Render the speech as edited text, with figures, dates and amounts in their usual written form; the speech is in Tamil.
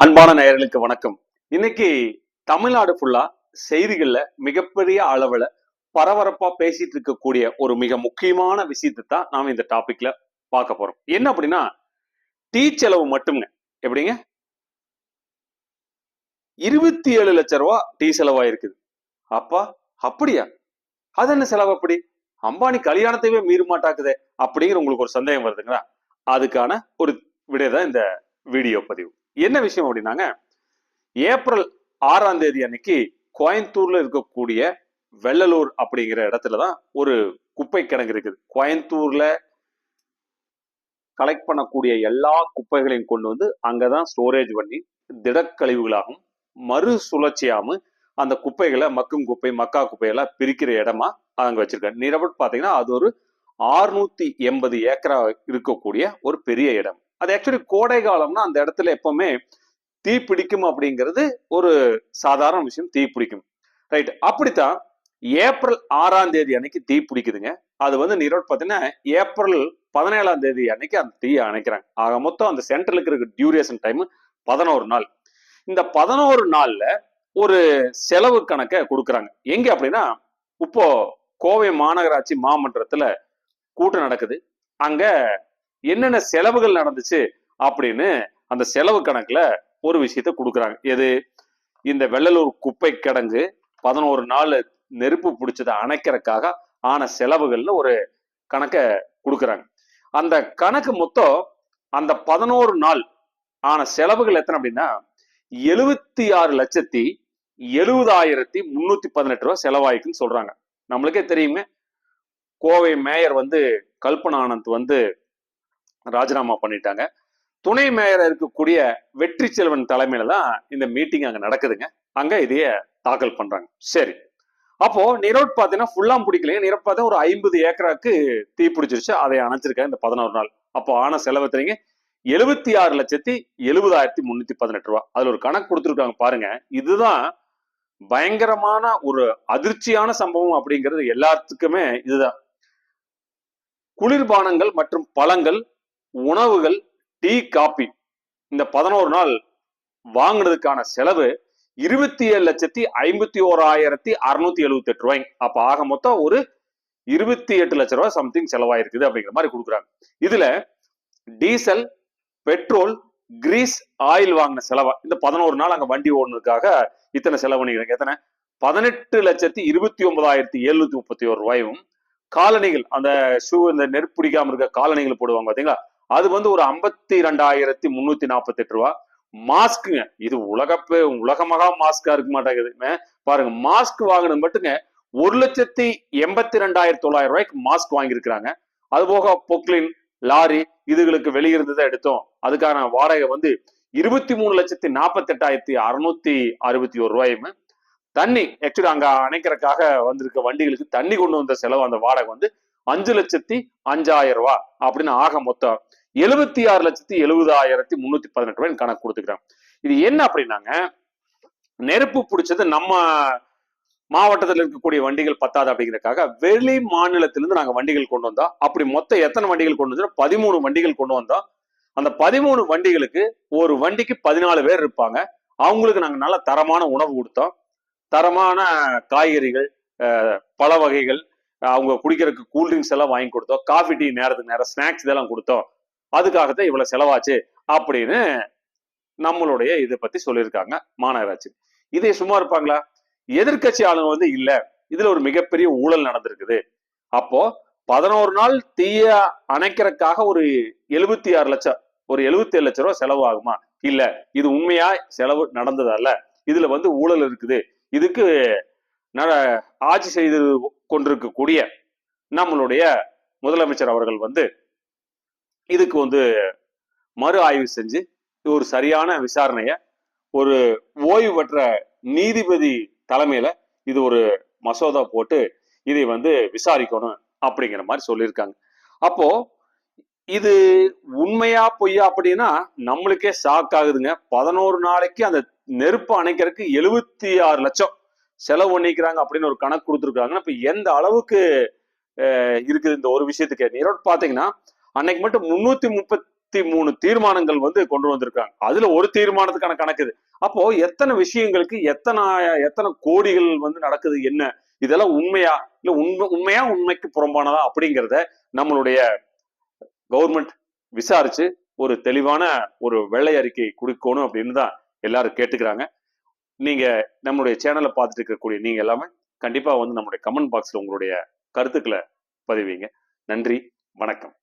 அன்பான நேயர்களுக்கு வணக்கம். இன்னைக்கு தமிழ்நாடு ஃபுல்லா செய்திகள்ல மிகப்பெரிய அளவுல பரபரப்பா பேசிட்டு இருக்கக்கூடிய ஒரு மிக முக்கியமான விஷயத்தை தான் நாம இந்த டாபிக்ல பார்க்க போறோம். என்ன அப்படின்னா, டீ செலவு மட்டும்ங்க. எப்படிங்க? 27 லட்சம் ரூபாய் டீ செலவாயிருக்குது. அப்பா, அப்படியா? அது என்ன செலவு அப்படி? அம்பானி கல்யாணத்தையே மீற மாட்டாக்குதே அப்படிங்கிற உங்களுக்கு ஒரு சந்தேகம் வருதுங்களா? அதுக்கான ஒரு விடைதான் இந்த வீடியோ பதிவு. என்ன விஷயம் அப்படின்னாங்க, ஏப்ரல் 6ஆம் தேதி அன்னைக்கு கோயம்புத்தூர்ல இருக்கக்கூடிய வெள்ளலூர் அப்படிங்கிற இடத்துலதான் ஒரு குப்பை கிடங்கு இருக்குது. கோயம்புத்தூர்ல கலெக்ட் பண்ணக்கூடிய எல்லா குப்பைகளையும் கொண்டு வந்து அங்கதான் ஸ்டோரேஜ் பண்ணி திடக்கழிவுகளாகவும் மறுசுழற்சியாகவும் அந்த குப்பைகளை மக்கும் குப்பை மக்கா குப்பையெல்லாம் பிரிக்கிற இடமா அங்க வச்சிருக்காங்க. நிலவட் பாத்தீங்கன்னா அது ஒரு 680 ஏக்கரா இருக்கக்கூடிய ஒரு பெரிய இடம். அது ஆக்சுவலி கோடை காலம்னா அந்த இடத்துல எப்பவுமே தீ பிடிக்கும் அப்படிங்கிறது ஒரு சாதாரண விஷயம். தீ பிடிக்கும், ரைட்? அப்படித்தான் ஏப்ரல் 6ஆம் தேதி அன்னைக்கு தீ பிடிக்குதுங்க. அது வந்து நிரோட் பாத்தீங்கன்னா ஏப்ரல் 17ஆம் தேதி அன்னைக்கு அந்த தீயை அணைக்கிறாங்க. ஆக மொத்தம் அந்த சென்ட்ரலுக்கு இருக்க டியூரேஷன் டைம் 11 நாள். இந்த 11 நாள்ல ஒரு செலவு கணக்கை கொடுக்குறாங்க. எங்க அப்படின்னா, இப்போ கோவை மாநகராட்சி மாமன்றத்துல கூட்டம் நடக்குது. அங்க என்னென்ன செலவுகள் நடந்துச்சு அப்படின்னு அந்த செலவு கணக்குல ஒரு விஷயத்த கொடுக்குறாங்க. எது? இந்த வெள்ளலூர் குப்பை கிடங்கு 11 நாள் நெருப்பு பிடிச்சதை அணைக்கிறதுக்காக ஆன செலவுகள்னு ஒரு கணக்கை கொடுக்குறாங்க. அந்த கணக்கு மொத்தம் அந்த 11 நாள் ஆன செலவுகள் எத்தனை அப்படின்னா 76,70,70,318 ரூபாய் செலவாயிக்குன்னு சொல்றாங்க. நம்மளுக்கே தெரியுமே, கோவை மேயர் வந்து கல்பனா ஆனந்த் வந்து ராஜினாமா பண்ணிட்டாங்க. துணை மேயர் இருக்கக்கூடிய வெற்றி செல்வன் தலைமையில தான் இந்த மீட்டிங் அங்க நடக்குதுங்க. அங்க இதைய தாக்கல் பண்றாங்க. சரி, அப்போ நிரோட் பாத்தீங்கன்னா ஃபுல்லாம் பிடிக்கலைங்க. நிரோட் பார்த்தா ஒரு 50 ஏக்கராக்கு தீ பிடிச்சிருச்சு. அதை அணைச்சிருக்காங்க இந்த 11 நாள். அப்போ ஆன செலவு தெரியுங்க 76,70,70,318 ரூபாய். அதுல ஒரு கணக்கு கொடுத்துருக்காங்க பாருங்க. இதுதான் பயங்கரமான ஒரு அதிர்ச்சியான சம்பவம் அப்படிங்கிறது எல்லாத்துக்குமே இதுதான். குளிர்பானங்கள் மற்றும் பழங்கள், உணவுகள், டீ, காபி இந்த 11 நாள் வாங்கினதுக்கான செலவு 27,51,678 ரூபாய். அப்ப ஆக மொத்தம் ஒரு 28 லட்சம் ரூபாய் சம்திங் செலவாயிருக்குது அப்படிங்கிற மாதிரி கொடுக்குறாங்க. இதுல டீசல், பெட்ரோல், கிரீஸ், ஆயில் வாங்கின செலவா இந்த 11 நாள் அங்க வண்டி ஓடுனதுக்காக இத்தனை செலவு பண்ணிக்கிறாங்க. எத்தனை? 18,29,731 ரூபாயும். காலணிகள், அந்த ஷூ, இந்த நெருப்பு பிடிக்காம இருக்க காலணிகள் போடுவாங்க பாத்தீங்களா, அது வந்து ஒரு 52,348 ரூபாய். மாஸ்க்குங்க, இது உலகமகா மாஸ்கா இருக்க மாட்டேங்குது பாருங்க. மாஸ்க் வாங்கினது மட்டுங்க 1,82,900 ரூபாய்க்கு மாஸ்க் வாங்கியிருக்கிறாங்க. அது போக பொக்லின், லாரி இதுகளுக்கு வெளியிருந்ததை எடுத்தோம். அதுக்கான வாடகை வந்து 23,48,661 ரூபாயும். தண்ணி ஆக்சுவலி அங்க அணைக்கிறதுக்காக வந்திருக்க வண்டிகளுக்கு தண்ணி கொண்டு வந்த செலவு அந்த வாடகை வந்து 5,05,000 ரூபாய் அப்படின்னு ஆக மொத்தம் 76,70,318 ரூபாய் கணக்கு கொடுத்துக்கிறாங்க. இது என்ன அப்படின்னாங்க, நெருப்பு பிடிச்சது நம்ம மாவட்டத்தில் இருக்கக்கூடிய வண்டிகள் பத்தாது அப்படிங்கிறதுக்காக வெளி மாநிலத்திலிருந்து நாங்க வண்டிகள் கொண்டு வந்தோம். அப்படி மொத்தம் எத்தனை வண்டிகள் கொண்டு வந்தோம்? 13 வண்டிகள் கொண்டு வந்தோம். அந்த 13 வண்டிகளுக்கு ஒரு வண்டிக்கு 14 பேர் இருப்பாங்க. அவங்களுக்கு நாங்க நல்ல தரமான உணவு கொடுத்தோம். தரமான காய்கறிகள், பழ வகைகள், அவங்க குடிக்கிறதுக்கு கூல்ட்ரிங்க்ஸ் எல்லாம் வாங்கி கொடுத்தோம். காஃபி, டீ நேரத்துக்கு நேரம் ஸ்நாக்ஸ் இதெல்லாம் கொடுத்தோம். அதுக்காகத்தான் இவ்வளவு செலவாச்சு அப்படின்னு நம்மளுடைய இதை பத்தி சொல்லியிருக்காங்க மாநகராட்சி. இதை சும்மா இருப்பாங்களா? எதிர்கட்சி ஆளுங்க வந்து இல்ல, இதுல ஒரு மிகப்பெரிய ஊழல் நடந்திருக்குது. அப்போ 11 நாள் தீய அணைக்கிறதுக்காக ஒரு 76 லட்சம், ஒரு 77 லட்சம் ரூபாய் செலவு ஆகுமா? இல்ல, இது உண்மையா செலவு நடந்தது அல்ல. இதுல வந்து ஊழல் இருக்குது. இதுக்கு ஆட்சி செய்து கொண்டிருக்கக்கூடிய நம்மளுடைய முதலமைச்சர் அவர்கள் வந்து இதுக்கு வந்து மறு ஆய்வு செஞ்சு ஒரு சரியான விசாரணைய ஒரு ஓய்வு பெற்ற நீதிபதி தலைமையில இது ஒரு மசோதா போட்டு இதை வந்து விசாரிக்கணும் அப்படிங்கிற மாதிரி சொல்லியிருக்காங்க. அப்போ இது உண்மையா பொய்யா அப்படின்னா நம்மளுக்கே ஷாக் ஆகுதுங்க. 11 நாளைக்கு அந்த நெருப்பு அணைக்கிறதுக்கு 76 லட்சம் செலவு பண்ணிக்கிறாங்க அப்படின்னு ஒரு கணக்கு கொடுத்துருக்காங்கன்னா இப்ப எந்த அளவுக்கு இருக்குது இந்த ஒரு விஷயத்துக்கு. நீரோட் பாத்தீங்கன்னா அன்னைக்கு மட்டும் 23 தீர்மானங்கள் வந்து கொண்டு வந்திருக்காங்க. அதுல ஒரு தீர்மானத்துக்கான கணக்கு இது. அப்போ எத்தனை விஷயங்களுக்கு எத்தனை கோடிகள் வந்து நடக்குது, என்ன இதெல்லாம் உண்மையா இல்ல உண்மையா உண்மைக்கு புறம்பானதா அப்படிங்கிறத நம்மளுடைய கவர்மெண்ட் விசாரிச்சு ஒரு தெளிவான ஒரு வெள்ளை அறிக்கை கொடுக்கணும் அப்படின்னு தான் எல்லாரும் கேட்டுக்கிறாங்க. நீங்க நம்மளுடைய சேனலை பார்த்துட்டு இருக்கக்கூடிய நீங்க எல்லாமே கண்டிப்பா வந்து நம்மளுடைய கமெண்ட் பாக்ஸ்ல உங்களுடைய கருத்துக்களை பதிவீங்க. நன்றி, வணக்கம்.